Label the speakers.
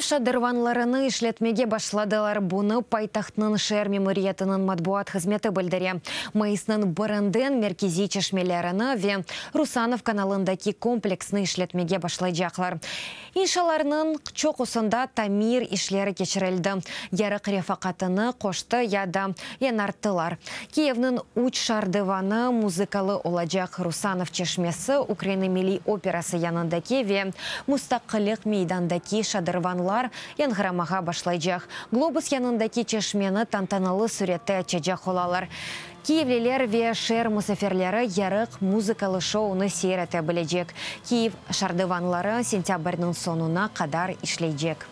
Speaker 1: Киев шадырванларыны ишлетмеге башладылар. Буны пайтахтның шер мемориятының матбуат хызметі білдіре. Майысның бұрынден меркези чешмелеріні ве Русанов каналындаки комплексны ишлетмеге башлайжақлар. Иншаларның чоқусында тамир ишлері кечірілді. Ярық рефақатыны қошты яда янарттылар. Киевның уч шардываны музыкалы олажақ Русанов чешмесі Украина милли операсы янындаки ве мустаққылық мейдандаки шадырванлар янгырамаға башлайжақ. Глобус янындаки чешмені тантаналы сүретті чәжақ олалар. Киевлелер ве шер мұсаферлері ярық музыкалы шоуны сейреті білежек. Киев шардыванлары сентябрьнің сонуна қадар ишлейжек.